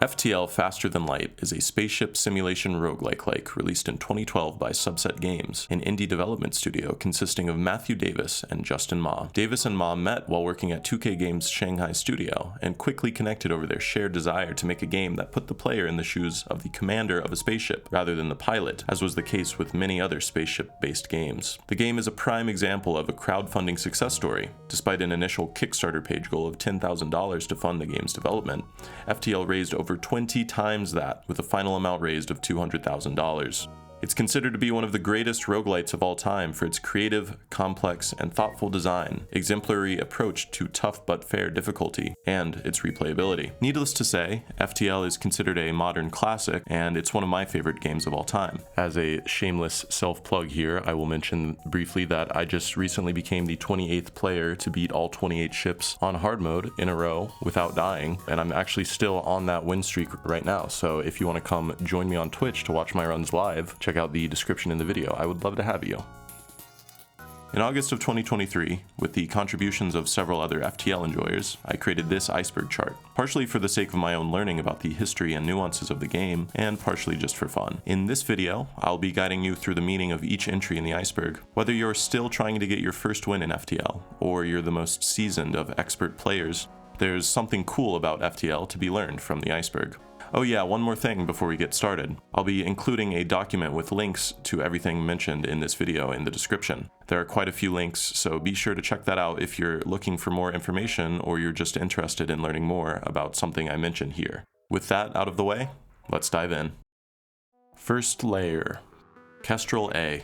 FTL Faster Than Light is a spaceship simulation roguelike released in 2012 by Subset Games, an indie development studio consisting of Matthew Davis and Justin Ma. Davis and Ma met while working at 2K Games' Shanghai studio, and quickly connected over their shared desire to make a game that put the player in the shoes of the commander of a spaceship, rather than the pilot, as was the case with many other spaceship-based games. The game is a prime example of a crowdfunding success story. Despite an initial Kickstarter page goal of $10,000 to fund the game's development, FTL raised over 20 times that, with a final amount raised of $200,000. It's considered to be one of the greatest roguelites of all time for its creative, complex, and thoughtful design, exemplary approach to tough but fair difficulty, and its replayability. Needless to say, FTL is considered a modern classic, and it's one of my favorite games of all time. As a shameless self-plug here, I will mention briefly that I just recently became the 28th player to beat all 28 ships on hard mode in a row without dying, and I'm actually still on that win streak right now, so if you want to come join me on Twitch to watch my runs live, check out the description in the video. I would love to have you. In August of 2023, with the contributions of several other FTL enjoyers, I created this iceberg chart, partially for the sake of my own learning about the history and nuances of the game, and partially just for fun. In this video, I'll be guiding you through the meaning of each entry in the iceberg. Whether you're still trying to get your first win in FTL, or you're the most seasoned of expert players, there's something cool about FTL to be learned from the iceberg. Oh yeah, one more thing before we get started. I'll be including a document with links to everything mentioned in this video in the description. There are quite a few links, so be sure to check that out if you're looking for more information or you're just interested in learning more about something I mentioned here. With that out of the way, let's dive in. First layer, Kestrel A.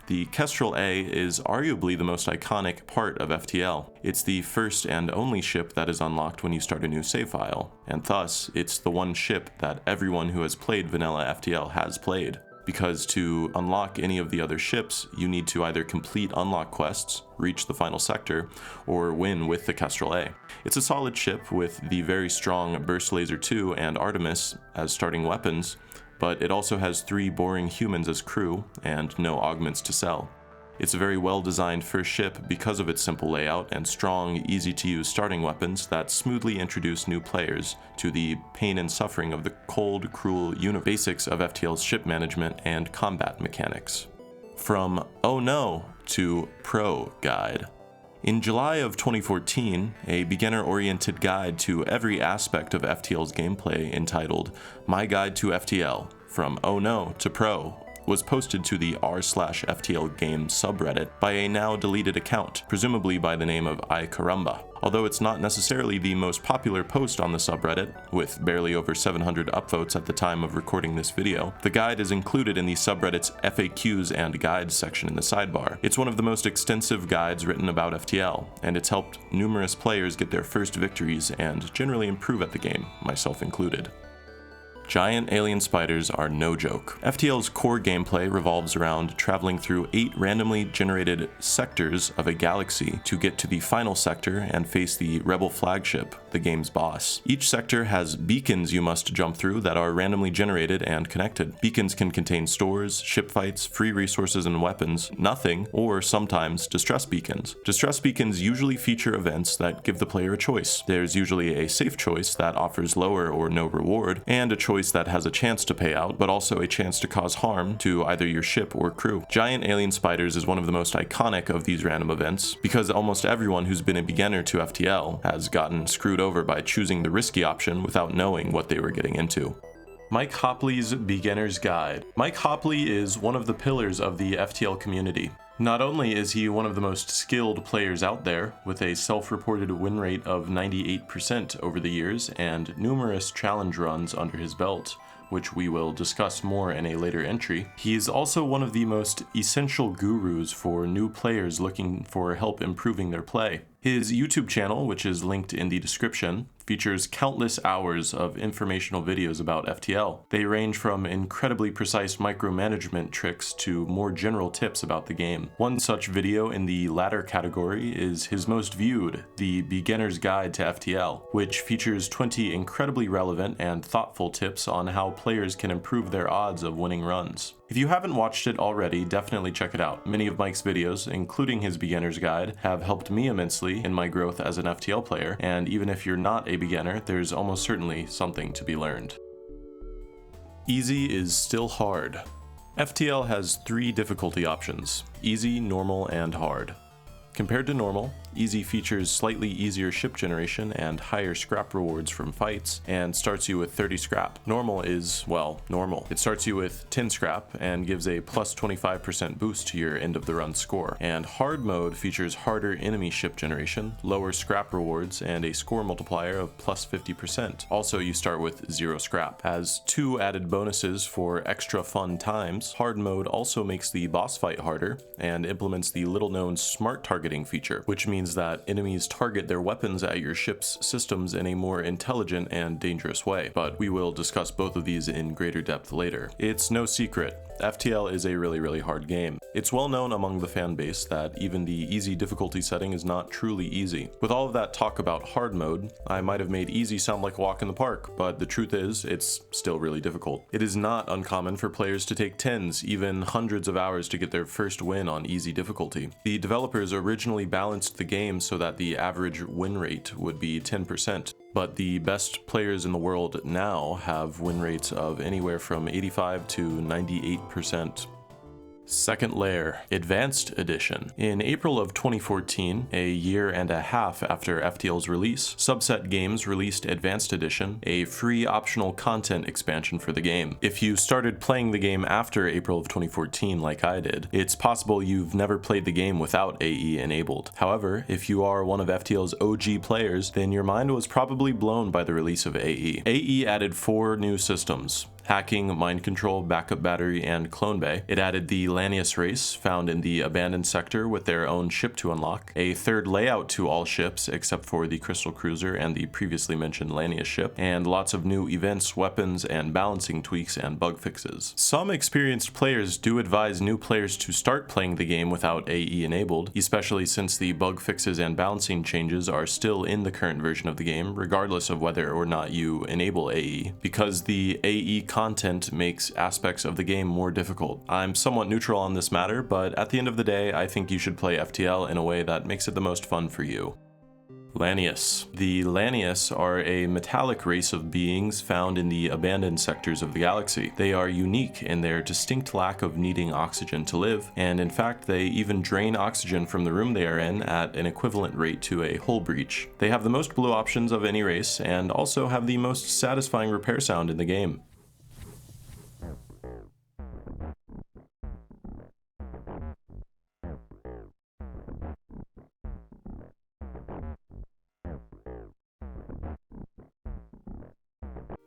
The Kestrel A is arguably the most iconic part of FTL. It's the first and only ship that is unlocked when you start a new save file, and thus, it's the one ship that everyone who has played vanilla FTL has played. Because to unlock any of the other ships, you need to either complete unlock quests, reach the final sector, or win with the Kestrel A. It's a solid ship with the very strong Burst Laser 2 and Artemis as starting weapons, but it also has 3 boring humans as crew, and no augments to sell. It's a very well-designed first ship because of its simple layout and strong, easy-to-use starting weapons that smoothly introduce new players to the pain and suffering of the cold, cruel basics of FTL's ship management and combat mechanics. From oh no to pro guide. In July of 2014, a beginner-oriented guide to every aspect of FTL's gameplay entitled My Guide to FTL, From Oh No to Pro, was posted to the r/FTL game subreddit by a now deleted account, presumably by the name of iCaramba. Although it's not necessarily the most popular post on the subreddit, with barely over 700 upvotes at the time of recording this video, the guide is included in the subreddit's FAQs and guides section in the sidebar. It's one of the most extensive guides written about FTL, and it's helped numerous players get their first victories and generally improve at the game, myself included. Giant alien spiders are no joke. FTL's core gameplay revolves around traveling through 8 randomly generated sectors of a galaxy to get to the final sector and face the Rebel flagship, the game's boss. Each sector has beacons you must jump through that are randomly generated and connected. Beacons can contain stores, ship fights, free resources and weapons, nothing, or sometimes distress beacons. Distress beacons usually feature events that give the player a choice. There's usually a safe choice that offers lower or no reward, and a choice that has a chance to pay out, but also a chance to cause harm to either your ship or crew. Giant alien spiders is one of the most iconic of these random events, because almost everyone who's been a beginner to FTL has gotten screwed over by choosing the risky option without knowing what they were getting into. Mike Hopley's Beginner's Guide. Mike Hopley is one of the pillars of the FTL community. Not only is he one of the most skilled players out there, with a self-reported win rate of 98% over the years and numerous challenge runs under his belt, which we will discuss more in a later entry, he is also one of the most essential gurus for new players looking for help improving their play. His YouTube channel, which is linked in the description, features countless hours of informational videos about FTL. They range from incredibly precise micromanagement tricks to more general tips about the game. One such video in the latter category is his most viewed, The Beginner's Guide to FTL, which features 20 incredibly relevant and thoughtful tips on how players can improve their odds of winning runs. If you haven't watched it already, definitely check it out. Many of Mike's videos, including his beginner's guide, have helped me immensely in my growth as an FTL player, and even if you're not a beginner, there's almost certainly something to be learned. Easy is still hard. FTL has 3 difficulty options: easy, normal, and hard. Compared to normal, easy features slightly easier ship generation and higher scrap rewards from fights, and starts you with 30 scrap. Normal is, well, normal. It starts you with 10 scrap and gives a plus 25% boost to your end of the run score. And hard mode features harder enemy ship generation, lower scrap rewards, and a score multiplier of plus 50%. Also, you start with 0 scrap. As 2 added bonuses for extra fun times, hard mode also makes the boss fight harder and implements the little-known smart targeting feature, which means that enemies target their weapons at your ship's systems in a more intelligent and dangerous way, but we will discuss both of these in greater depth later. It's no secret, FTL is a really hard game. It's well known among the fan base that even the easy difficulty setting is not truly easy. With all of that talk about hard mode, I might have made easy sound like a walk in the park, but the truth is, it's still really difficult. It is not uncommon for players to take tens, even hundreds of hours to get their first win on easy difficulty. The developers originally balanced the game so that the average win rate would be 10%. But the best players in the world now have win rates of anywhere from 85 to 98%. Second Layer, Advanced Edition. In April of 2014, a year and a half after FTL's release, Subset Games released Advanced Edition, a free optional content expansion for the game. If you started playing the game after April of 2014 like I did, it's possible you've never played the game without AE enabled. However, if you are one of FTL's OG players, then your mind was probably blown by the release of AE. AE added 4 new systems: hacking, mind control, backup battery, and clone bay. It added the Lanius race, found in the abandoned sector with their own ship to unlock, a third layout to all ships except for the Crystal Cruiser and the previously mentioned Lanius ship, and lots of new events, weapons, and balancing tweaks and bug fixes. Some experienced players do advise new players to start playing the game without AE enabled, especially since the bug fixes and balancing changes are still in the current version of the game, regardless of whether or not you enable AE, because the AE content makes aspects of the game more difficult. I'm somewhat neutral on this matter, but at the end of the day, I think you should play FTL in a way that makes it the most fun for you. Lanius. The Lanius are a metallic race of beings found in the abandoned sectors of the galaxy. They are unique in their distinct lack of needing oxygen to live, and in fact they even drain oxygen from the room they are in at an equivalent rate to a hull breach. They have the most blue options of any race, and also have the most satisfying repair sound in the game.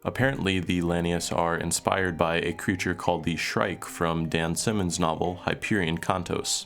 Apparently, the Lanius are inspired by a creature called the Shrike from Dan Simmons' novel Hyperion Kantos.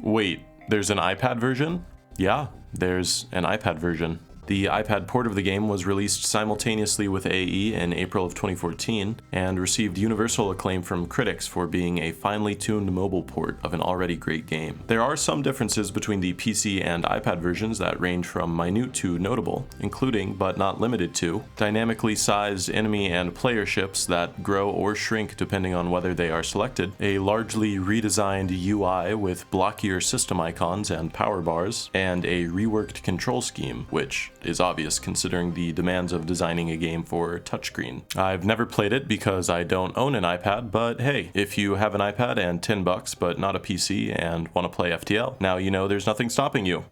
Wait, there's an iPad version? Yeah, there's an iPad version. The iPad port of the game was released simultaneously with AE in April of 2014 and received universal acclaim from critics for being a finely tuned mobile port of an already great game. There are some differences between the PC and iPad versions that range from minute to notable, including, but not limited to, dynamically sized enemy and player ships that grow or shrink depending on whether they are selected, a largely redesigned UI with blockier system icons and power bars, and a reworked control scheme, which is obvious considering the demands of designing a game for touchscreen. I've never played it because I don't own an iPad, but hey, if you have an iPad and $10 but not a PC and want to play FTL, now you know there's nothing stopping you.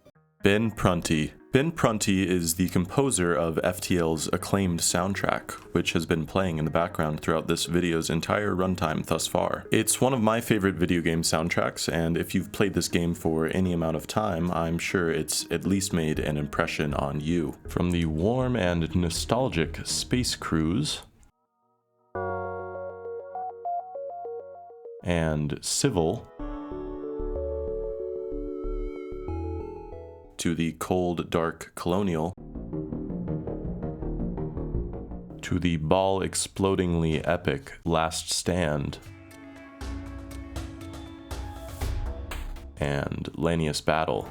Ben Prunty. Ben Prunty is the composer of FTL's acclaimed soundtrack, which has been playing in the background throughout this video's entire runtime thus far. It's one of my favorite video game soundtracks, and if you've played this game for any amount of time, I'm sure it's at least made an impression on you. From the warm and nostalgic Space Cruise and Civil to the cold, dark Colonial, to the ball-explodingly epic Last Stand, and Lanius Battle.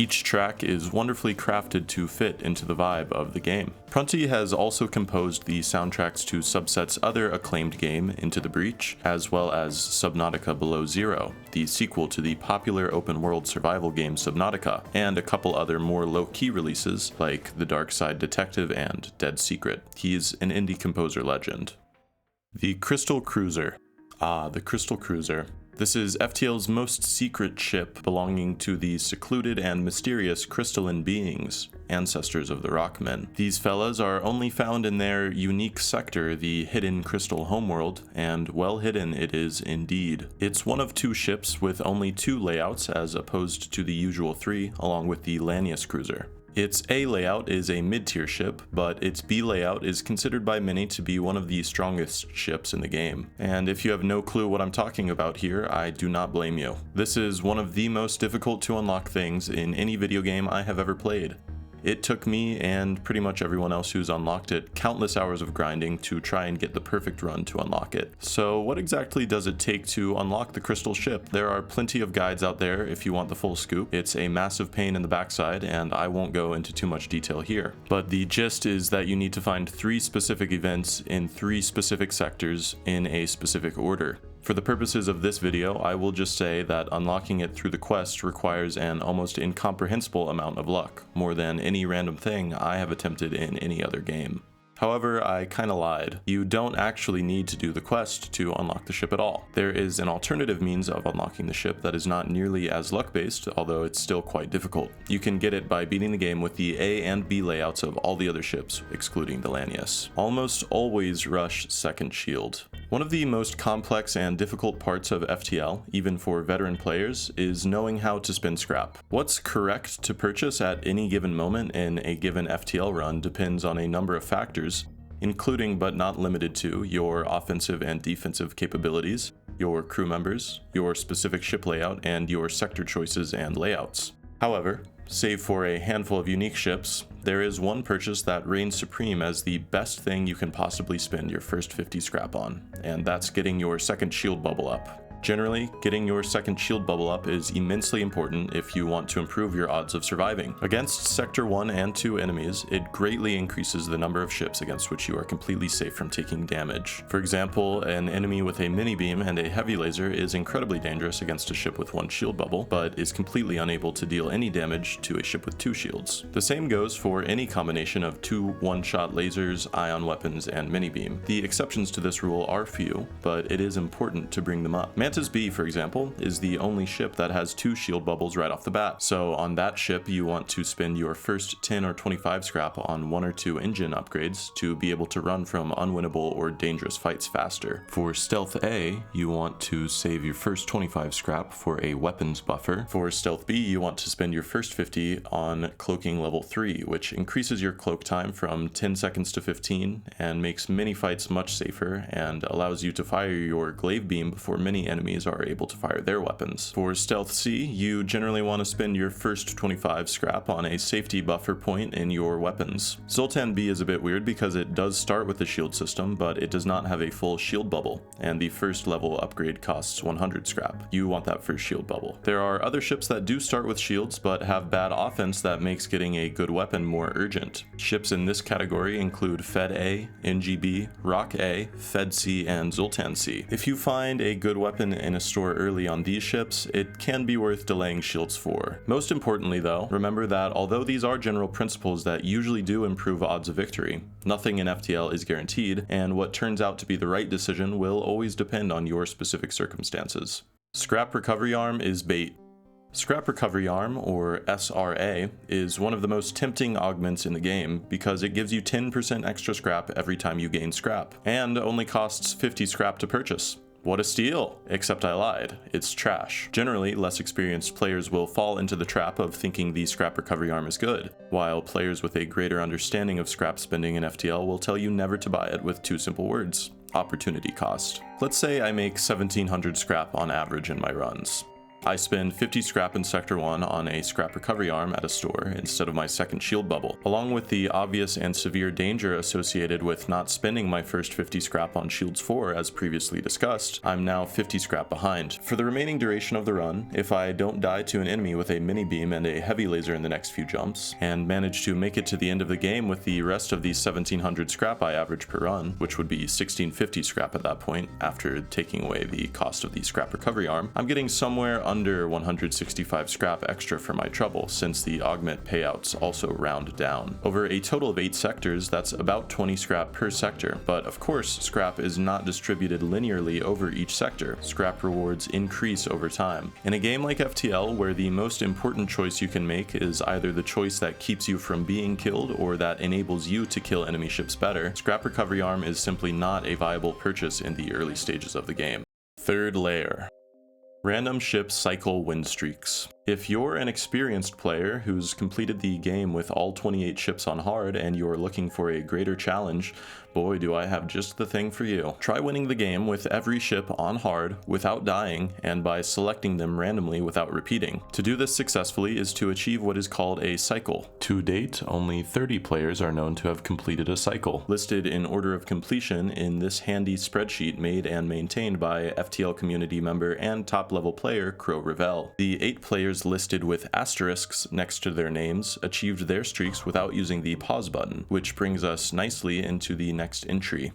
Each track is wonderfully crafted to fit into the vibe of the game. Prunty has also composed the soundtracks to Subset's other acclaimed game, Into the Breach, as well as Subnautica Below Zero, the sequel to the popular open-world survival game Subnautica, and a couple other more low-key releases like The Dark Side Detective and Dead Secret. He's an indie composer legend. The Crystal Cruiser. The Crystal Cruiser. This is FTL's most secret ship, belonging to the secluded and mysterious crystalline beings, ancestors of the Rockmen. These fellas are only found in their unique sector, the hidden crystal homeworld, and well hidden it is indeed. It's one of 2 ships with only 2 layouts as opposed to the usual 3, along with the Lanius cruiser. Its A layout is a mid-tier ship, but its B layout is considered by many to be one of the strongest ships in the game. And if you have no clue what I'm talking about here, I do not blame you. This is one of the most difficult to unlock things in any video game I have ever played. It took me, and pretty much everyone else who's unlocked it, countless hours of grinding to try and get the perfect run to unlock it. So what exactly does it take to unlock the crystal ship? There are plenty of guides out there if you want the full scoop. It's a massive pain in the backside, and I won't go into too much detail here. But the gist is that you need to find 3 specific events in 3 specific sectors in a specific order. For the purposes of this video, I will just say that unlocking it through the quest requires an almost incomprehensible amount of luck, more than any random thing I have attempted in any other game. However, I kinda lied. You don't actually need to do the quest to unlock the ship at all. There is an alternative means of unlocking the ship that is not nearly as luck-based, although it's still quite difficult. You can get it by beating the game with the A and B layouts of all the other ships, excluding the Lanius. Almost always rush second shield. One of the most complex and difficult parts of FTL, even for veteran players, is knowing how to spend scrap. What's correct to purchase at any given moment in a given FTL run depends on a number of factors, including but not limited to your offensive and defensive capabilities, your crew members, your specific ship layout, and your sector choices and layouts. However, save for a handful of unique ships, there is one purchase that reigns supreme as the best thing you can possibly spend your first 50 scrap on, and that's getting your second shield bubble up. Generally, getting your second shield bubble up is immensely important if you want to improve your odds of surviving. Against Sector 1 and 2 enemies, it greatly increases the number of ships against which you are completely safe from taking damage. For example, an enemy with a mini-beam and a heavy laser is incredibly dangerous against a ship with 1 shield bubble, but is completely unable to deal any damage to a ship with 2 shields. The same goes for any combination of 2 one-shot lasers, ion weapons, and mini-beam. The exceptions to this rule are few, but it is important to bring them up. Mantis B, for example, is the only ship that has 2 shield bubbles right off the bat, so on that ship you want to spend your first 10 or 25 scrap on 1 or 2 engine upgrades to be able to run from unwinnable or dangerous fights faster. For Stealth A, you want to save your first 25 scrap for a weapons buffer. For Stealth B, you want to spend your first 50 on Cloaking Level 3, which increases your cloak time from 10 seconds to 15 and makes many fights much safer and allows you to fire your glaive beam before many enemies are able to fire their weapons. For Stealth C, you generally want to spend your first 25 scrap on a safety buffer point in your weapons. Zoltan B is a bit weird because it does start with the shield system, but it does not have a full shield bubble, and the first level upgrade costs 100 scrap. You want that first shield bubble. There are other ships that do start with shields, but have bad offense that makes getting a good weapon more urgent. Ships in this category include Fed A, NGB, Rock A, Fed C, and Zoltan C. If you find a good weapon in a store early on these ships, it can be worth delaying shields for. Most importantly though, remember that although these are general principles that usually do improve odds of victory, nothing in FTL is guaranteed, and what turns out to be the right decision will always depend on your specific circumstances. Scrap Recovery Arm is bait. Scrap Recovery Arm, or SRA, is one of the most tempting augments in the game because it gives you 10% extra scrap every time you gain scrap, and only costs 50 scrap to purchase. What a steal! Except I lied. It's trash. Generally, less experienced players will fall into the trap of thinking the Scrap Recovery Arm is good, while players with a greater understanding of scrap spending in FTL will tell you never to buy it with 2 simple words: opportunity cost. Let's say I make 1700 scrap on average in my runs. I spend 50 scrap in Sector 1 on a scrap recovery arm at a store instead of my second shield bubble. Along with the obvious and severe danger associated with not spending my first 50 scrap on Shields 4 as previously discussed, I'm now 50 scrap behind. For the remaining duration of the run, if I don't die to an enemy with a mini beam and a heavy laser in the next few jumps, and manage to make it to the end of the game with the rest of the 1700 scrap I average per run, which would be 1650 scrap at that point after taking away the cost of the scrap recovery arm, I'm getting somewhere under 165 scrap extra for my trouble, since the augment payouts also round down. Over a total of 8 sectors, that's about 20 scrap per sector, but of course scrap is not distributed linearly over each sector. Scrap rewards increase over time. In a game like FTL, where the most important choice you can make is either the choice that keeps you from being killed or that enables you to kill enemy ships better, scrap recovery arm is simply not a viable purchase in the early stages of the game. Third layer. Random ship cycle win streaks. If you're an experienced player who's completed the game with all 28 ships on hard and you're looking for a greater challenge, boy do I have just the thing for you. Try winning the game with every ship on hard without dying and by selecting them randomly without repeating. To do this successfully is to achieve what is called a cycle. To date, only 30 players are known to have completed a cycle, listed in order of completion in this handy spreadsheet made and maintained by FTL community member and top-level player Revell. The 8 players listed with asterisks next to their names achieved their streaks without using the pause button, which brings us nicely into the next entry.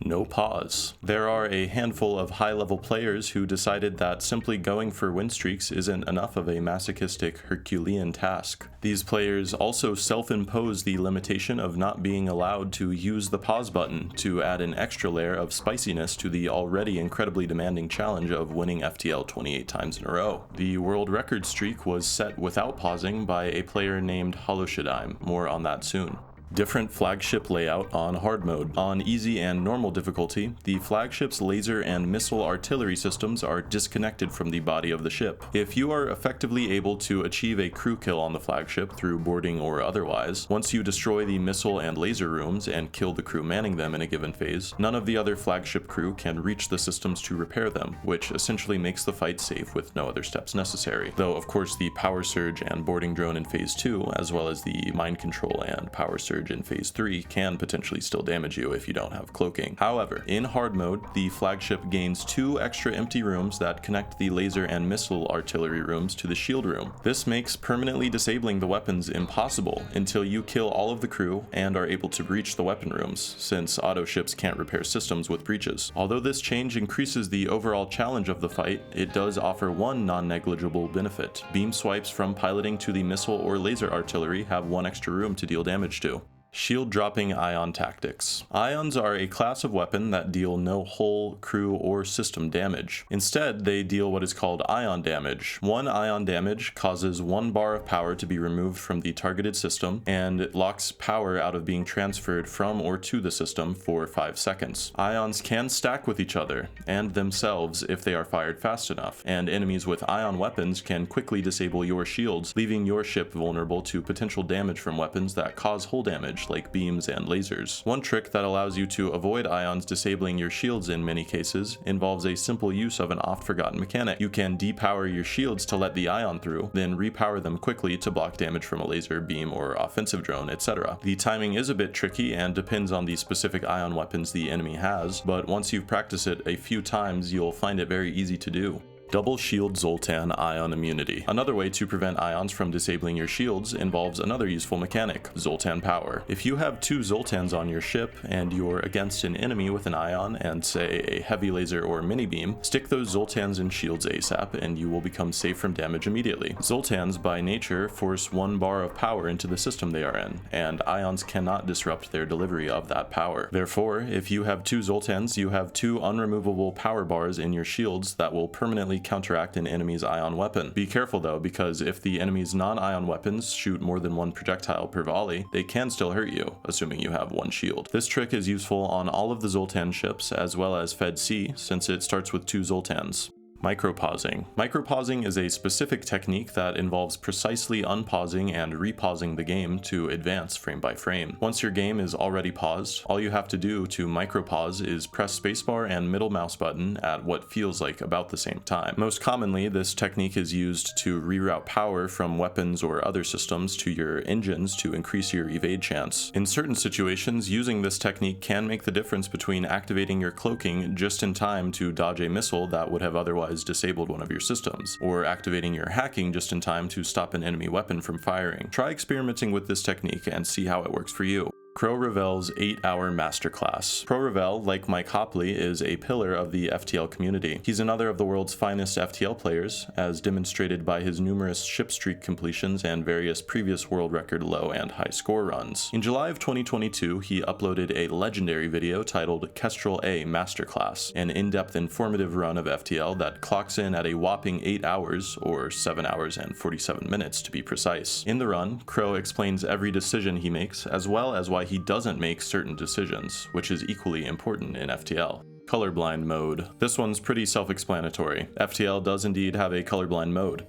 No pause. There are a handful of high-level players who decided that simply going for win streaks isn't enough of a masochistic Herculean task. These players also self-impose the limitation of not being allowed to use the pause button to add an extra layer of spiciness to the already incredibly demanding challenge of winning FTL 28 times in a row. The world record streak was set without pausing by a player named Holoshadime. More on that soon. Different flagship layout on hard mode. On easy and normal difficulty, the flagship's laser and missile artillery systems are disconnected from the body of the ship. If you are effectively able to achieve a crew kill on the flagship through boarding or otherwise, once you destroy the missile and laser rooms and kill the crew manning them in a given phase, none of the other flagship crew can reach the systems to repair them, which essentially makes the fight safe with no other steps necessary. Though of course the power surge and boarding drone in phase 2, as well as the mind control and power surge in phase 3 can potentially still damage you if you don't have cloaking. However, in hard mode, the flagship gains 2 extra empty rooms that connect the laser and missile artillery rooms to the shield room. This makes permanently disabling the weapons impossible until you kill all of the crew and are able to breach the weapon rooms, since auto ships can't repair systems with breaches. Although this change increases the overall challenge of the fight, it does offer one non-negligible benefit. Beam swipes from piloting to the missile or laser artillery have 1 extra room to deal damage to. Shield dropping ion tactics. Ions are a class of weapon that deal no hull, crew, or system damage. Instead, they deal what is called ion damage. 1 ion damage causes 1 bar of power to be removed from the targeted system, and it locks power out of being transferred from or to the system for 5 seconds. Ions can stack with each other and themselves if they are fired fast enough, and enemies with ion weapons can quickly disable your shields, leaving your ship vulnerable to potential damage from weapons that cause hull damage, like beams and lasers. One trick that allows you to avoid ions disabling your shields in many cases involves a simple use of an oft-forgotten mechanic. You can depower your shields to let the ion through, then repower them quickly to block damage from a laser, beam, or offensive drone, etc. The timing is a bit tricky and depends on the specific ion weapons the enemy has, but once you've practiced it a few times, you'll find it very easy to do. Double shield Zoltan ion immunity. Another way to prevent ions from disabling your shields involves another useful mechanic, Zoltan power. If you have 2 Zoltans on your ship and you're against an enemy with an ion and say a heavy laser or mini beam, stick those Zoltans in shields ASAP and you will become safe from damage immediately. Zoltans by nature force 1 bar of power into the system they are in, and ions cannot disrupt their delivery of that power. Therefore, if you have 2 Zoltans, you have 2 unremovable power bars in your shields that will permanently counteract an enemy's ion weapon. Be careful though, because if the enemy's non-ion weapons shoot more than 1 projectile per volley, they can still hurt you, assuming you have 1 shield. This trick is useful on all of the Zoltan ships as well as Fed C, since it starts with 2 Zoltans. Micropausing. Micropausing is a specific technique that involves precisely unpausing and repausing the game to advance frame by frame. Once your game is already paused, all you have to do to micropause is press spacebar and middle mouse button at what feels like about the same time. Most commonly, this technique is used to reroute power from weapons or other systems to your engines to increase your evade chance. In certain situations, using this technique can make the difference between activating your cloaking just in time to dodge a missile that would have otherwise disabled one of your systems, or activating your hacking just in time to stop an enemy weapon from firing. Try experimenting with this technique and see how it works for you. Crow Revell's 8-hour masterclass. Crow Revell, like Mike Hopley, is a pillar of the FTL community. He's another of the world's finest FTL players, as demonstrated by his numerous ship streak completions and various previous world record low and high score runs. In July of 2022, he uploaded a legendary video titled Kestrel A Masterclass, an in-depth informative run of FTL that clocks in at a whopping 8 hours, or 7 hours and 47 minutes to be precise. In the run, Crow explains every decision he makes, as well as why he doesn't make certain decisions, which is equally important in FTL. Colorblind mode. This one's pretty self-explanatory. FTL does indeed have a colorblind mode.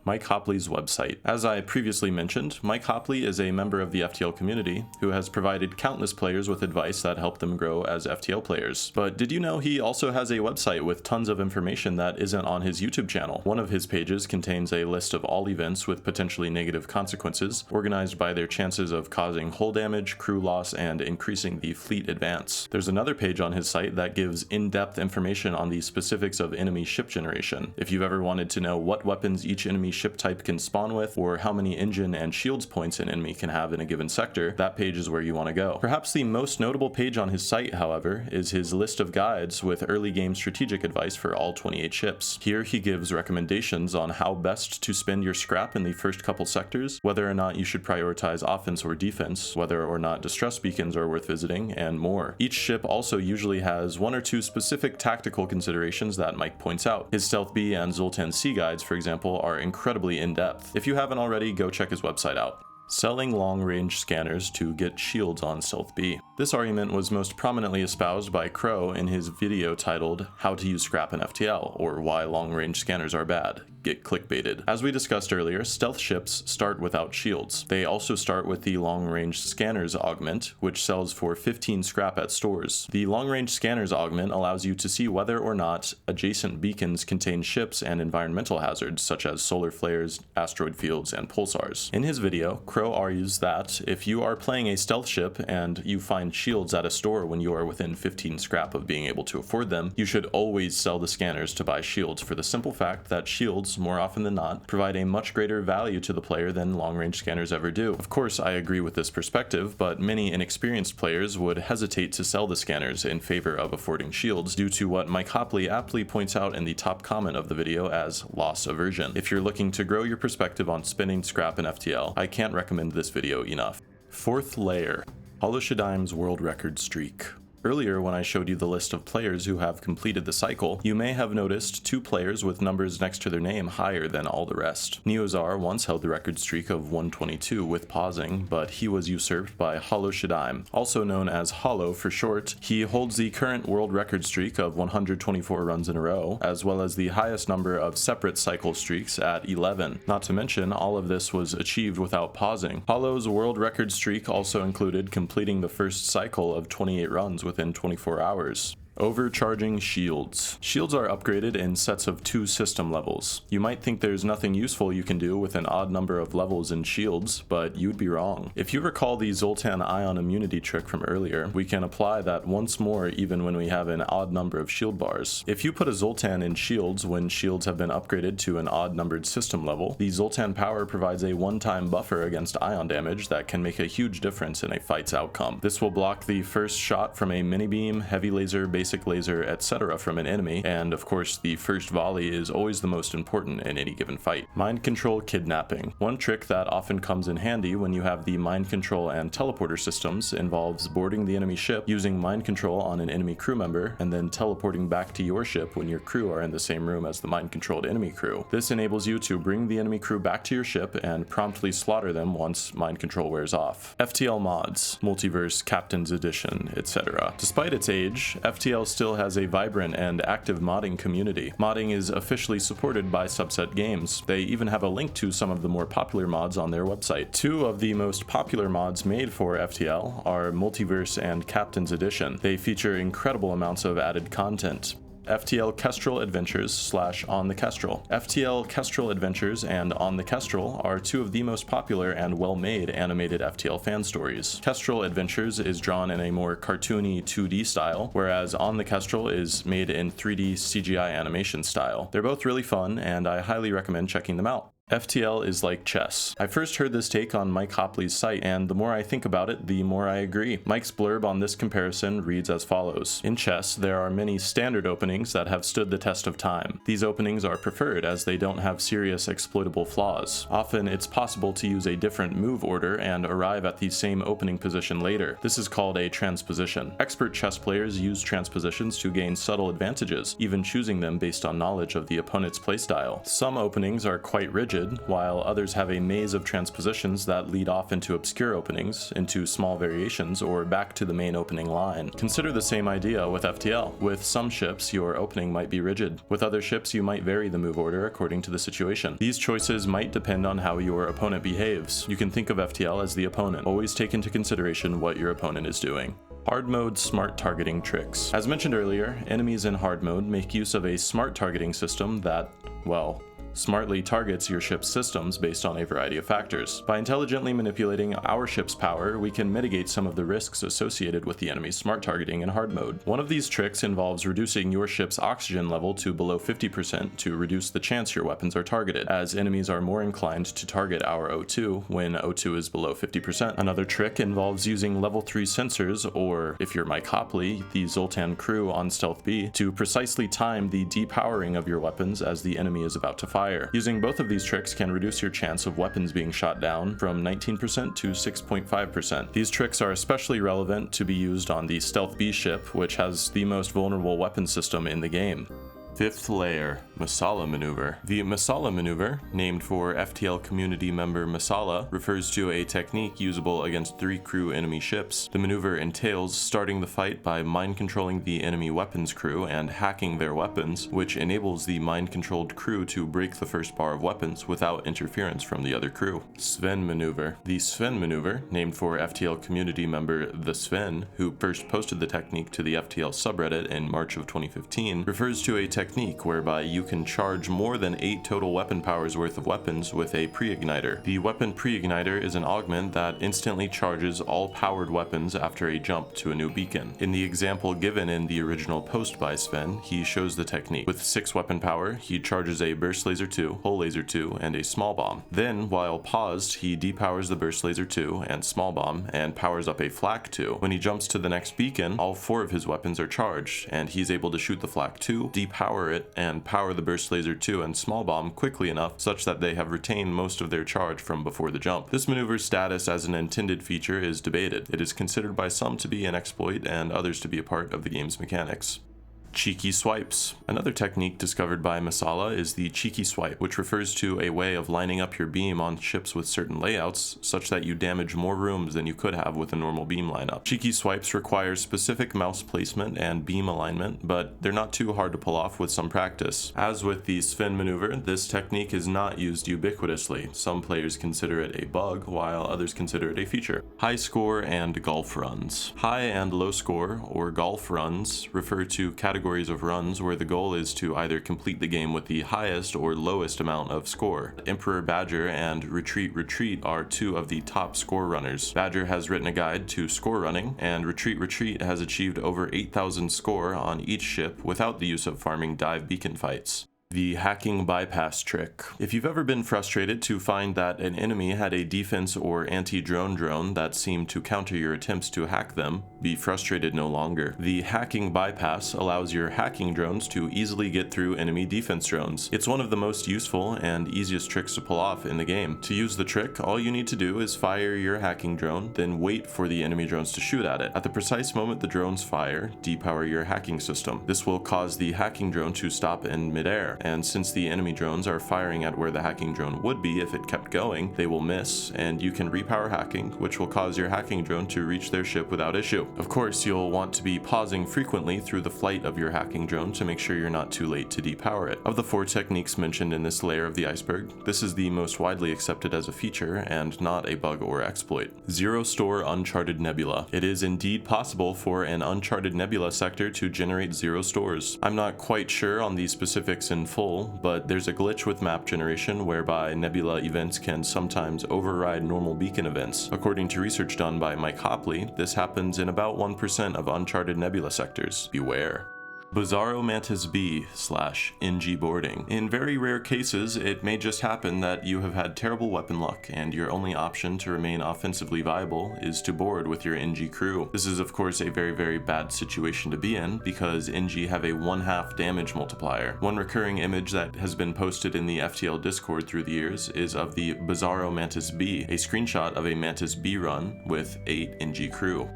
Mike Hopley's website. As I previously mentioned, Mike Hopley is a member of the FTL community who has provided countless players with advice that helped them grow as FTL players. But did you know he also has a website with tons of information that isn't on his YouTube channel? One of his pages contains a list of all events with potentially negative consequences, organized by their chances of causing hull damage, crew loss, and increasing the fleet advance. There's another page on his site that gives in-depth information on the specifics of enemy ship generation. If you've ever wanted to know what weapons each enemy ship type can spawn with, or how many engine and shields points an enemy can have in a given sector, that page is where you want to go. Perhaps the most notable page on his site, however, is his list of guides with early game strategic advice for all 28 ships. Here he gives recommendations on how best to spend your scrap in the first couple sectors, whether or not you should prioritize offense or defense, whether or not distress beacons are worth visiting, and more. Each ship also usually has one or two specific tactical considerations that Mike points out. His Stealth B and Zoltan C guides, for example, are incredibly in-depth. If you haven't already, go check his website out. Selling long-range scanners to get shields on Stealth B. This argument was most prominently espoused by Crow in his video titled How to Use Scrap in FTL, or Why Long-Range Scanners Are Bad. Get clickbaited. As we discussed earlier, stealth ships start without shields. They also start with the long-range scanners augment, which sells for 15 scrap at stores. The long-range scanners augment allows you to see whether or not adjacent beacons contain ships and environmental hazards, such as solar flares, asteroid fields, and pulsars. In his video, Crow argues that if you are playing a stealth ship and you find shields at a store when you are within 15 scrap of being able to afford them, you should always sell the scanners to buy shields, for the simple fact that shields, more often than not, provide a much greater value to the player than long-range scanners ever do. Of course, I agree with this perspective, but many inexperienced players would hesitate to sell the scanners in favor of affording shields due to what Mike Hopley aptly points out in the top comment of the video as loss aversion. If you're looking to grow your perspective on spending scrap in FTL, I can't recommend this video enough. Fourth layer. Holoshadim's world record streak. Earlier, when I showed you the list of players who have completed the cycle, you may have noticed 2 players with numbers next to their name higher than all the rest. Neozar once held the record streak of 122 with pausing, but he was usurped by Holoshadim, also known as Holo for short. He holds the current world record streak of 124 runs in a row, as well as the highest number of separate cycle streaks at 11. Not to mention, all of this was achieved without pausing. Holo's world record streak also included completing the first cycle of 28 runs within 24 hours. Overcharging shields. Shields are upgraded in sets of 2 system levels. You might think there's nothing useful you can do with an odd number of levels in shields, but you'd be wrong. If you recall the Zoltan ion immunity trick from earlier, we can apply that once more even when we have an odd number of shield bars. If you put a Zoltan in shields when shields have been upgraded to an odd numbered system level, the Zoltan power provides a one-time buffer against ion damage that can make a huge difference in a fight's outcome. This will block the first shot from a mini beam, heavy laser, basic laser, etc. from an enemy, and of course the first volley is always the most important in any given fight. Mind control kidnapping. One trick that often comes in handy when you have the mind control and teleporter systems involves boarding the enemy ship, using mind control on an enemy crew member, and then teleporting back to your ship when your crew are in the same room as the mind controlled enemy crew. This enables you to bring the enemy crew back to your ship and promptly slaughter them once mind control wears off. FTL mods, Multiverse, Captain's Edition, etc. Despite its age, FTL FTL still has a vibrant and active modding community. Modding is officially supported by Subset Games. They even have a link to some of the more popular mods on their website. Two of the most popular mods made for FTL are Multiverse and Captain's Edition. They feature incredible amounts of added content. FTL Kestrel Adventures / On the Kestrel. FTL Kestrel Adventures and On the Kestrel are two of the most popular and well-made animated FTL fan stories. Kestrel Adventures is drawn in a more cartoony 2D style, whereas On the Kestrel is made in 3D CGI animation style. They're both really fun, and I highly recommend checking them out. FTL is like chess. I first heard this take on Mike Hopley's site, and the more I think about it, the more I agree. Mike's blurb on this comparison reads as follows. In chess, there are many standard openings that have stood the test of time. These openings are preferred as they don't have serious exploitable flaws. Often, it's possible to use a different move order and arrive at the same opening position later. This is called a transposition. Expert chess players use transpositions to gain subtle advantages, even choosing them based on knowledge of the opponent's playstyle. Some openings are quite rigid, while others have a maze of transpositions that lead off into obscure openings, into small variations, or back to the main opening line. Consider the same idea with FTL. With some ships, your opening might be rigid. With other ships, you might vary the move order according to the situation. These choices might depend on how your opponent behaves. You can think of FTL as the opponent. Always take into consideration what your opponent is doing. Hard mode smart targeting tricks. As mentioned earlier, enemies in hard mode make use of a smart targeting system that, well, smartly targets your ship's systems based on a variety of factors. By intelligently manipulating our ship's power, we can mitigate some of the risks associated with the enemy's smart targeting in hard mode. One of these tricks involves reducing your ship's oxygen level to below 50% to reduce the chance your weapons are targeted, as enemies are more inclined to target our O2 when O2 is below 50%. Another trick involves using level 3 sensors, or if you're Mike Hopley, the Zoltan crew on Stealth B, to precisely time the depowering of your weapons as the enemy is about to fire. Using both of these tricks can reduce your chance of weapons being shot down from 19% to 6.5%. These tricks are especially relevant to be used on the Stealth B ship, which has the most vulnerable weapon system in the game. Fifth layer, Masala maneuver. The Masala maneuver, named for FTL community member Masala, refers to a technique usable against 3 crew enemy ships. The maneuver entails starting the fight by mind-controlling the enemy weapons crew and hacking their weapons, which enables the mind-controlled crew to break the first bar of weapons without interference from the other crew. Sven maneuver. The Sven maneuver, named for FTL community member the Sven, who first posted the technique to the FTL subreddit in March of 2015, refers to a technique whereby you can charge more than 8 total weapon powers worth of weapons with a pre-igniter. The weapon pre-igniter is an augment that instantly charges all powered weapons after a jump to a new beacon. In the example given in the original post by Sven, he shows the technique. With 6 weapon power, he charges a burst laser 2, hull laser 2, and a small bomb. Then, while paused, he depowers the burst laser 2 and small bomb and powers up a flak 2. When he jumps to the next beacon, all 4 of his weapons are charged, and he's able to shoot the flak 2, depower it, and power the burst laser 2 and small bomb quickly enough such that they have retained most of their charge from before the jump. This maneuver's status as an intended feature is debated. It is considered by some to be an exploit and others to be a part of the game's mechanics. Cheeky swipes. Another technique discovered by Masala is the cheeky swipe, which refers to a way of lining up your beam on ships with certain layouts such that you damage more rooms than you could have with a normal beam lineup. Cheeky swipes require specific mouse placement and beam alignment, but they're not too hard to pull off with some practice. As with the Sven maneuver, this technique is not used ubiquitously. Some players consider it a bug, while others consider it a feature. High score and golf runs. High and low score, or golf runs, refer to categories of runs where the goal is to either complete the game with the highest or lowest amount of score. Emperor Badger and Retreat are 2 of the top score runners. Badger has written a guide to score running, and Retreat has achieved over 8,000 score on each ship without the use of farming dive beacon fights. The hacking bypass trick. If you've ever been frustrated to find that an enemy had a defense or anti-drone drone that seemed to counter your attempts to hack them, be frustrated no longer. The hacking bypass allows your hacking drones to easily get through enemy defense drones. It's one of the most useful and easiest tricks to pull off in the game. To use the trick, all you need to do is fire your hacking drone, then wait for the enemy drones to shoot at it. At the precise moment the drones fire, depower your hacking system. This will cause the hacking drone to stop in midair, and since the enemy drones are firing at where the hacking drone would be if it kept going, they will miss, and you can repower hacking, which will cause your hacking drone to reach their ship without issue. Of course, you'll want to be pausing frequently through the flight of your hacking drone to make sure you're not too late to depower it. Of the 4 techniques mentioned in this layer of the iceberg, this is the most widely accepted as a feature and not a bug or exploit. Zero store uncharted nebula. It is indeed possible for an uncharted nebula sector to generate 0 stores. I'm not quite sure on the specifics in full, but there's a glitch with map generation whereby nebula events can sometimes override normal beacon events. According to research done by Mike Hopley, this happens in about 1% of uncharted nebula sectors. Beware. Bizarro Mantis B/NG boarding. In very rare cases, it may just happen that you have had terrible weapon luck and your only option to remain offensively viable is to board with your NG crew. This is of course a very bad situation to be in because NG have a 1/2 damage multiplier. One recurring image that has been posted in the FTL Discord through the years is of the Bizarro Mantis B, a screenshot of a Mantis B run with 8 NG crew.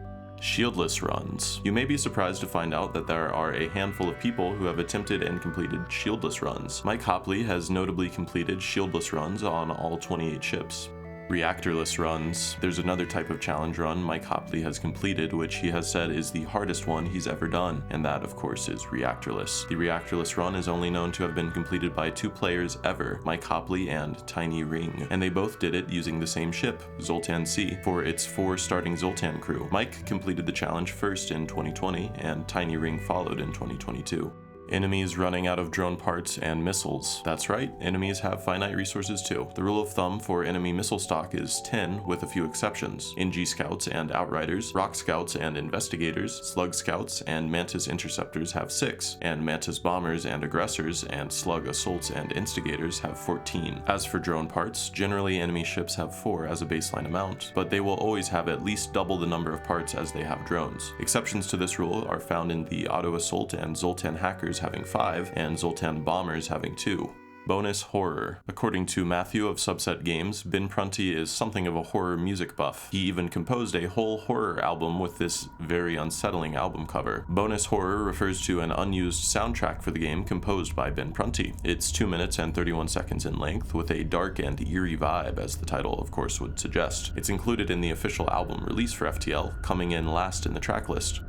Shieldless runs. You may be surprised to find out that there are a handful of people who have attempted and completed shieldless runs. Mike Hopley has notably completed shieldless runs on all 28 ships. Reactorless runs. There's another type of challenge run Mike Hopley has completed, which he has said is the hardest one he's ever done, and that of course is reactorless. The reactorless run is only known to have been completed by 2 players ever, Mike Hopley and Tiny Ring, and they both did it using the same ship, Zoltan C, for its 4 starting Zoltan crew. Mike completed the challenge first in 2020, and Tiny Ring followed in 2022. Enemies running out of drone parts and missiles. That's right, enemies have finite resources too. The rule of thumb for enemy missile stock is 10 with a few exceptions. NG scouts and outriders, rock scouts and investigators, slug scouts and mantis interceptors have 6, and mantis bombers and aggressors and slug assaults and instigators have 14. As for drone parts, generally enemy ships have 4 as a baseline amount, but they will always have at least double the number of parts as they have drones. Exceptions to this rule are found in the auto assault and Zoltan hackers having 5, and Zoltan bombers having 2. Bonus horror. According to Matthew of Subset Games, Ben Prunty is something of a horror music buff. He even composed a whole horror album with this very unsettling album cover. Bonus horror refers to an unused soundtrack for the game composed by Ben Prunty. It's 2 minutes and 31 seconds in length with a dark and eerie vibe, as the title of course would suggest. It's included in the official album release for FTL, coming in last in the track list.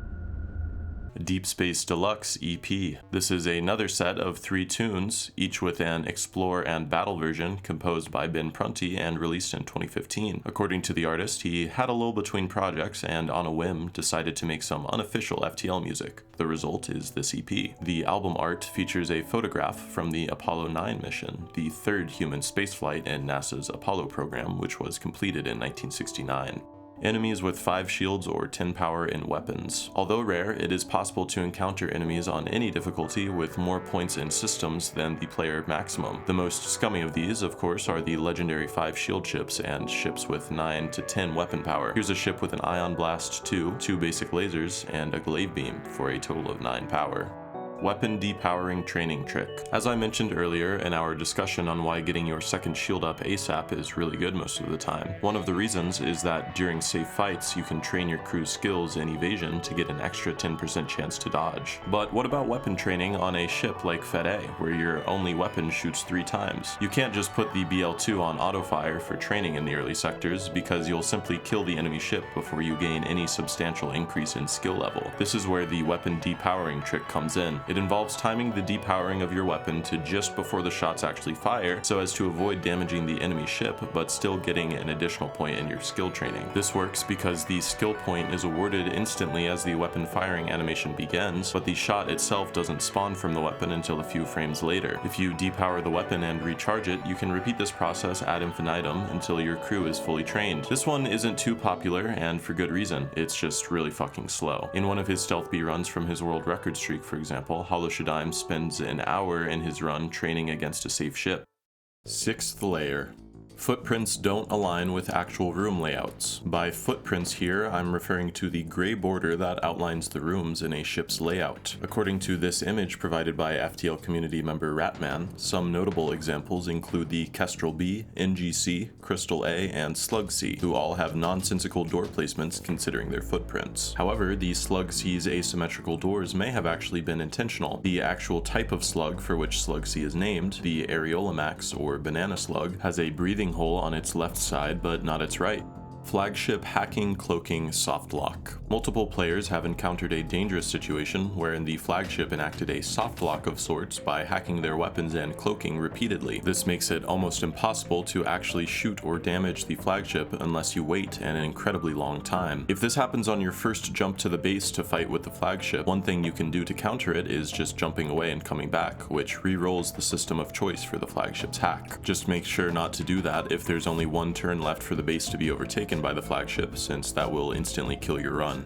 Deep Space Deluxe EP. This is another set of 3 tunes, each with an Explore and Battle version composed by Ben Prunty and released in 2015. According to the artist, he had a lull between projects and on a whim decided to make some unofficial FTL music. The result is this EP. The album art features a photograph from the Apollo 9 mission, the 3rd human spaceflight in NASA's Apollo program, which was completed in 1969. Enemies with 5 shields or 10 power in weapons. Although rare, it is possible to encounter enemies on any difficulty with more points in systems than the player maximum. The most scummy of these, of course, are the legendary 5 shield ships and ships with 9 to 10 weapon power. Here's a ship with an Ion Blast 2, 2 basic lasers, and a glaive beam for a total of 9 power. Weapon depowering training trick. As I mentioned earlier in our discussion on why getting your second shield up ASAP is really good most of the time, one of the reasons is that during safe fights you can train your crew's skills in evasion to get an extra 10% chance to dodge. But what about weapon training on a ship like Fed A, where your only weapon shoots 3 times? You can't just put the BL-2 on auto-fire for training in the early sectors because you'll simply kill the enemy ship before you gain any substantial increase in skill level. This is where the weapon depowering trick comes in. It involves timing the depowering of your weapon to just before the shots actually fire so as to avoid damaging the enemy ship but still getting an additional point in your skill training. This works because the skill point is awarded instantly as the weapon firing animation begins, but the shot itself doesn't spawn from the weapon until a few frames later. If you depower the weapon and recharge it, you can repeat this process ad infinitum until your crew is fully trained. This one isn't too popular, and for good reason. It's just really fucking slow. In one of his stealth B runs from his world record streak, for example, Holoshadime spends an hour in his run training against a safe ship. 6th layer. Footprints don't align with actual room layouts. By footprints here, I'm referring to the gray border that outlines the rooms in a ship's layout. According to this image provided by FTL community member Ratman, some notable examples include the Kestrel B, NGC, Crystal A, and Slug C, who all have nonsensical door placements considering their footprints. However, the Slug C's asymmetrical doors may have actually been intentional. The actual type of slug for which Slug C is named, the Areolamax or banana slug, has a breathing hole on its left side but not its right. Flagship hacking, cloaking, soft lock. Multiple players have encountered a dangerous situation wherein the flagship enacted a soft lock of sorts by hacking their weapons and cloaking repeatedly. This makes it almost impossible to actually shoot or damage the flagship unless you wait an incredibly long time. If this happens on your first jump to the base to fight with the flagship, one thing you can do to counter it is just jumping away and coming back, which re-rolls the system of choice for the flagship's hack. Just make sure not to do that if there's only one turn left for the base to be overtaken by the flagship, since that will instantly kill your run.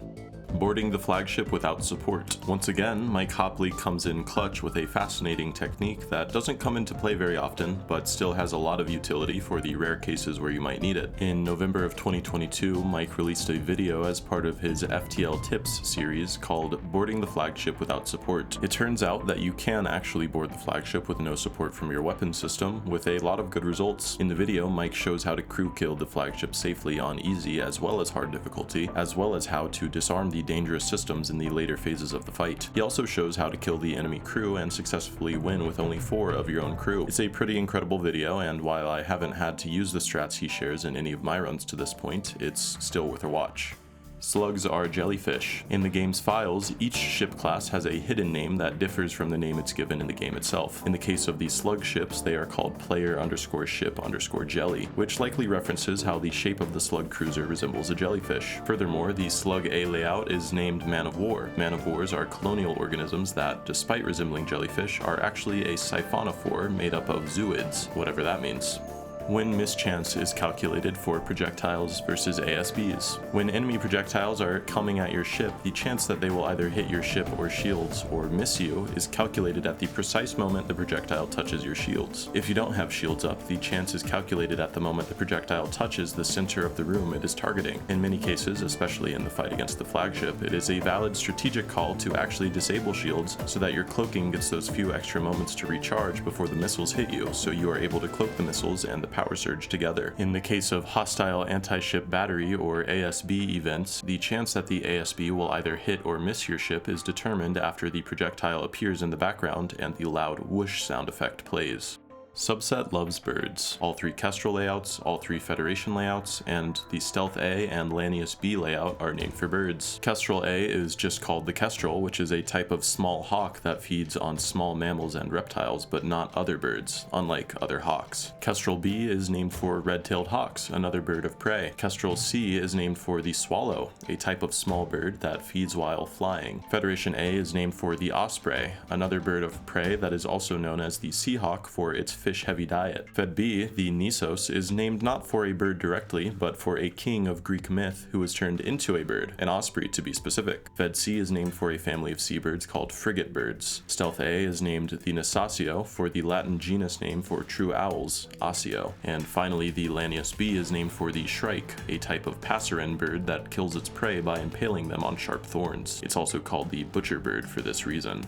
Boarding the flagship without support. Once again, Mike Hopley comes in clutch with a fascinating technique that doesn't come into play very often, but still has a lot of utility for the rare cases where you might need it. In November of 2022, Mike released a video as part of his FTL Tips series called Boarding the Flagship Without Support. It turns out that you can actually board the flagship with no support from your weapon system, with a lot of good results. In the video, Mike shows how to crew kill the flagship safely on easy as well as hard difficulty, as well as how to disarm the dangerous systems in the later phases of the fight. He also shows how to kill the enemy crew and successfully win with only 4 of your own crew. It's a pretty incredible video, and while I haven't had to use the strats he shares in any of my runs to this point, it's still worth a watch. Slugs are jellyfish. In the game's files, each ship class has a hidden name that differs from the name it's given in the game itself. In the case of the slug ships, they are called player_ship_jelly, which likely references how the shape of the slug cruiser resembles a jellyfish. Furthermore, the Slug A layout is named Man of War. Man of Wars are colonial organisms that, despite resembling jellyfish, are actually a siphonophore made up of zooids, whatever that means. When mischance is calculated for projectiles versus ASBs. When enemy projectiles are coming at your ship, the chance that they will either hit your ship or shields or miss you is calculated at the precise moment the projectile touches your shields. If you don't have shields up, the chance is calculated at the moment the projectile touches the center of the room it is targeting. In many cases, especially in the fight against the flagship, it is a valid strategic call to actually disable shields so that your cloaking gets those few extra moments to recharge before the missiles hit you, so you are able to cloak the missiles and the power surge together. In the case of hostile anti-ship battery or ASB events, the chance that the ASB will either hit or miss your ship is determined after the projectile appears in the background and the loud whoosh sound effect plays. Subset loves birds. All 3 Kestrel layouts, all 3 Federation layouts, and the Stealth A and Lanius B layout are named for birds. Kestrel A is just called the Kestrel, which is a type of small hawk that feeds on small mammals and reptiles, but not other birds, unlike other hawks. Kestrel B is named for red-tailed hawks, another bird of prey. Kestrel C is named for the swallow, a type of small bird that feeds while flying. Federation A is named for the Osprey, another bird of prey that is also known as the seahawk for its fish-heavy diet. Fed B, the Nisos, is named not for a bird directly, but for a king of Greek myth who was turned into a bird, an osprey to be specific. Fed C is named for a family of seabirds called Frigatebirds. Stealth A is named the Nasasio for the Latin genus name for true owls, Asio. And finally, the Lanius B is named for the Shrike, a type of passerine bird that kills its prey by impaling them on sharp thorns. It's also called the butcher bird for this reason.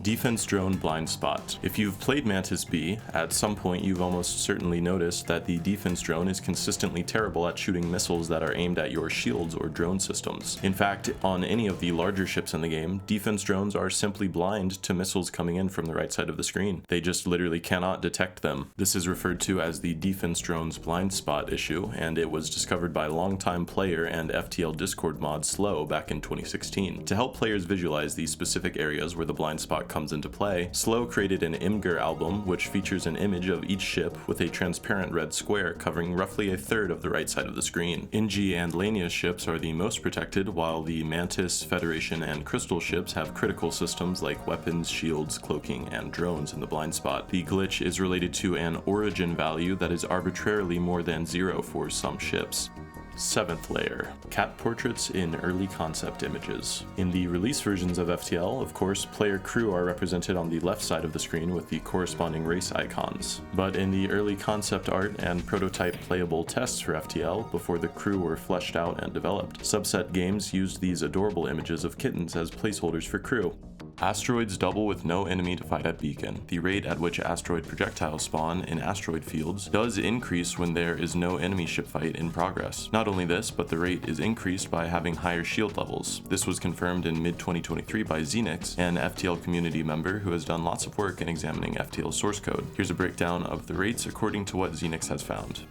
Defense Drone Blind Spot. If you've played Mantis B, at some point you've almost certainly noticed that the defense drone is consistently terrible at shooting missiles that are aimed at your shields or drone systems. In fact, on any of the larger ships in the game, defense drones are simply blind to missiles coming in from the right side of the screen. They just literally cannot detect them. This is referred to as the Defense Drone's Blind Spot issue, and it was discovered by longtime player and FTL Discord mod Slow back in 2016. To help players visualize the specific areas where the blind spot comes into play, Slow created an Imgur album which features an image of each ship with a transparent red square covering roughly a third of the right side of the screen. NG and Lanius ships are the most protected, while the Mantis, Federation, and Crystal ships have critical systems like weapons, shields, cloaking, and drones in the blind spot. The glitch is related to an origin value that is arbitrarily more than 0 for some ships. 7th layer, cat portraits in early concept images. In the release versions of FTL, of course, player crew are represented on the left side of the screen with the corresponding race icons. But in the early concept art and prototype playable tests for FTL, before the crew were fleshed out and developed, Subset Games used these adorable images of kittens as placeholders for crew. Asteroids double with no enemy to fight at beacon. The rate at which asteroid projectiles spawn in asteroid fields does increase when there is no enemy ship fight in progress. Not only this, but the rate is increased by having higher shield levels. This was confirmed in mid-2023 by Znix, an FTL community member who has done lots of work in examining FTL source code. Here's a breakdown of the rates according to what Znix has found.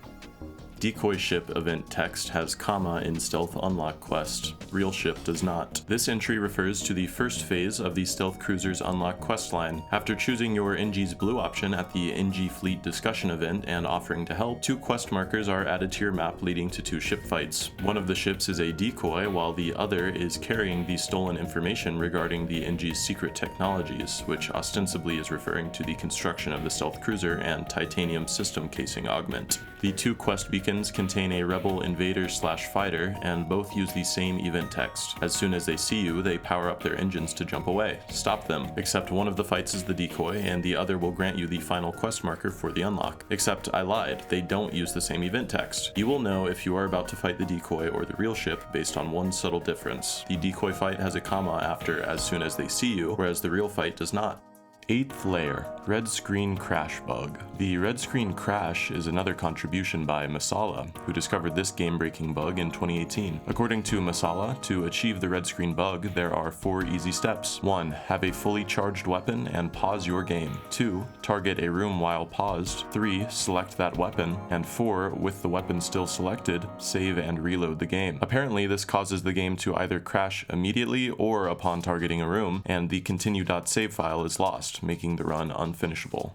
Decoy ship event text has comma in stealth unlock quest. Real ship does not. This entry refers to the first phase of the stealth cruiser's unlock quest line. After choosing your NG's blue option at the NG fleet discussion event and offering to help, 2 quest markers are added to your map leading to 2 ship fights. One of the ships is a decoy while the other is carrying the stolen information regarding the NG's secret technologies, which ostensibly is referring to the construction of the stealth cruiser and titanium system casing augment. The 2 quest beacons contain a rebel invader/fighter, and both use the same event text. As soon as they see you, they power up their engines to jump away. Stop them. Except one of the fights is the decoy, and the other will grant you the final quest marker for the unlock. Except I lied, they don't use the same event text. You will know if you are about to fight the decoy or the real ship based on one subtle difference. The decoy fight has a comma after as soon as they see you, whereas the real fight does not. 8th layer, red screen crash bug. The red screen crash is another contribution by Masala, who discovered this game-breaking bug in 2018. According to Masala, to achieve the red screen bug, there are 4 easy steps. 1. Have a fully charged weapon and pause your game. 2. Target a room while paused. 3. Select that weapon. And 4. With the weapon still selected, save and reload the game. Apparently, this causes the game to either crash immediately or upon targeting a room, and the continue.save file is lost, making the run unfinishable.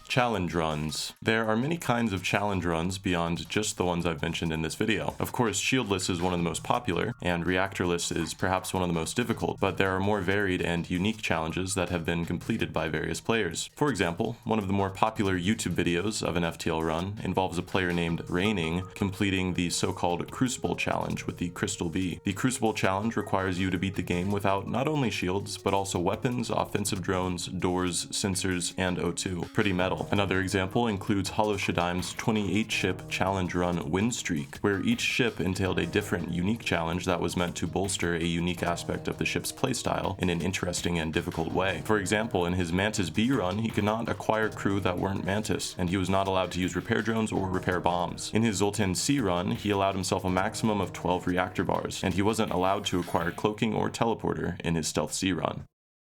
Challenge runs. There are many kinds of challenge runs beyond just the ones I've mentioned in this video. Of course, shieldless is one of the most popular, and reactorless is perhaps one of the most difficult, but there are more varied and unique challenges that have been completed by various players. For example, one of the more popular YouTube videos of an FTL run involves a player named Raining completing the so-called Crucible Challenge with the Crystal Bee. The Crucible Challenge requires you to beat the game without not only shields, but also weapons, offensive drones, doors, sensors, and O2. Pretty metal. Another example includes Hollow Shadim's 28-ship challenge run Win Streak, where each ship entailed a different, unique challenge that was meant to bolster a unique aspect of the ship's playstyle in an interesting and difficult way. For example, in his Mantis B run, he could not acquire crew that weren't Mantis, and he was not allowed to use repair drones or repair bombs. In his Zoltan C run, he allowed himself a maximum of 12 reactor bars, and he wasn't allowed to acquire cloaking or teleporter in his Stealth C run.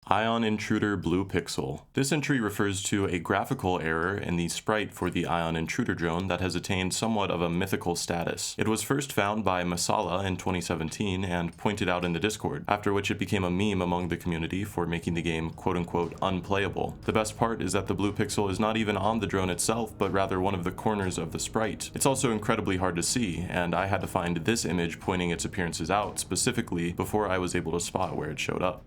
Ion Intruder Blue Pixel. This entry refers to a graphical error in the sprite for the Ion Intruder drone that has attained somewhat of a mythical status. It was first found by Masala in 2017 and pointed out in the Discord, after which it became a meme among the community for making the game quote-unquote unplayable. The best part is that the blue pixel is not even on the drone itself, but rather one of the corners of the sprite. It's also incredibly hard to see, and I had to find this image pointing its appearances out specifically before I was able to spot where it showed up.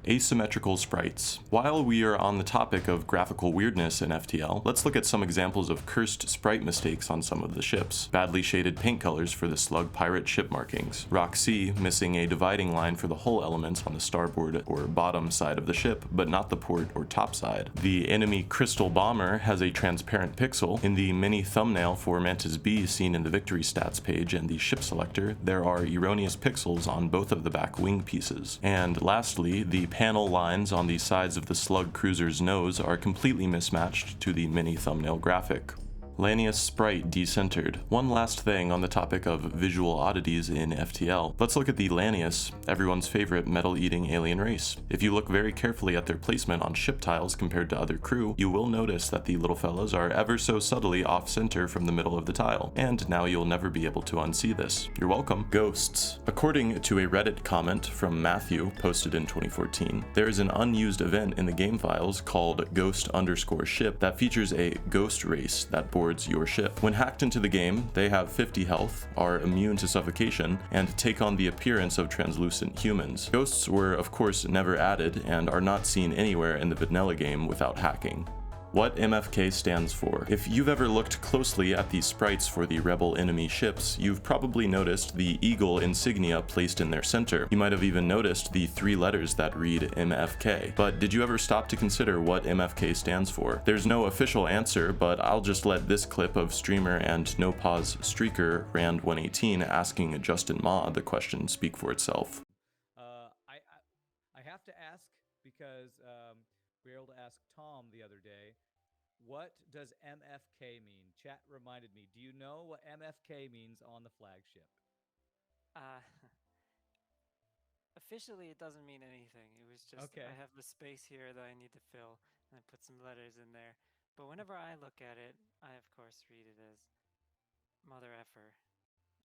Asymmetrical sprites. While we are on the topic of graphical weirdness in FTL, let's look at some examples of cursed sprite mistakes on some of the ships. Badly shaded paint colors for the Slug Pirate ship markings. Rock C missing a dividing line for the hull elements on the starboard or bottom side of the ship, but not the port or top side. The enemy Crystal Bomber has a transparent pixel. In the mini thumbnail for Mantis B seen in the victory stats page and the ship selector, there are erroneous pixels on both of the back wing pieces. And lastly, the panel lines on the sides of the Slug Cruiser's nose are completely mismatched to the mini thumbnail graphic. Lanius sprite decentered. One last thing on the topic of visual oddities in FTL. Let's look at the Lanius, everyone's favorite metal-eating alien race. If you look very carefully at their placement on ship tiles compared to other crew, you will notice that the little fellas are ever so subtly off-center from the middle of the tile, and now you'll never be able to unsee this. You're welcome. Ghosts. According to a Reddit comment from Matthew, posted in 2014, there is an unused event in the game files called ghost_ship that features a ghost race that boards your ship. When hacked into the game, they have 50 health, are immune to suffocation, and take on the appearance of translucent humans. Ghosts were, of course, never added and are not seen anywhere in the vanilla game without hacking. What MFK stands for. If you've ever looked closely at the sprites for the rebel enemy ships, you've probably noticed the eagle insignia placed in their center. You might have even noticed the 3 letters that read MFK. But did you ever stop to consider what MFK stands for? There's no official answer, but I'll just let this clip of streamer and no pause streaker Rand118 asking Justin Ma the question speak for itself. I have to ask because we were able to ask Tom the other day, what does MFK mean? Chat reminded me. Do you know what MFK means on the flagship? Officially, it doesn't mean anything. It was just, Okay. I have the space here that I need to fill, and I put some letters in there. But whenever I look at it, I of course read it as mother effer.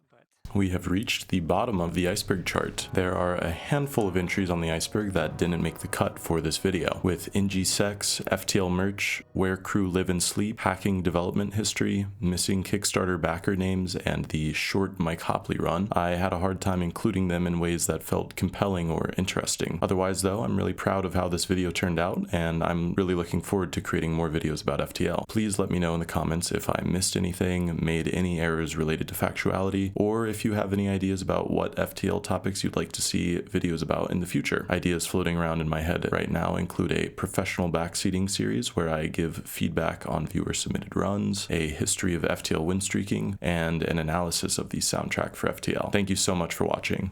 But we have reached the bottom of the iceberg chart. There are a handful of entries on the iceberg that didn't make the cut for this video, with NG Sex, FTL merch, where crew live and sleep, hacking development history, missing Kickstarter backer names, and the short Mike Hopley run. I had a hard time including them in ways that felt compelling or interesting. Otherwise though, I'm really proud of how this video turned out, and I'm really looking forward to creating more videos about FTL. Please let me know in the comments if I missed anything, made any errors related to factuality, or if you have any ideas about what FTL topics you'd like to see videos about in the future. Ideas floating around in my head right now include a professional backseating series where I give feedback on viewer submitted runs, a history of FTL win streaking, and an analysis of the soundtrack for FTL. Thank you so much for watching.